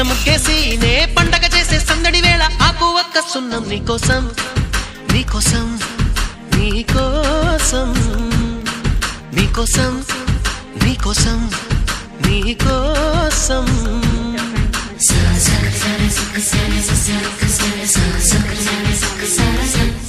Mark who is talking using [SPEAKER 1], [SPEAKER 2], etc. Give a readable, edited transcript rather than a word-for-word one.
[SPEAKER 1] ముగ్గేసి నే పండగ చేసే సందడి వేళ ఆకు ఒక్క సున్నం నీకోసం నీకోసం నీకోసం నీకోసం నీకోసం నీకోసం
[SPEAKER 2] sa sa sa sa sa sa sa sa sa sa sa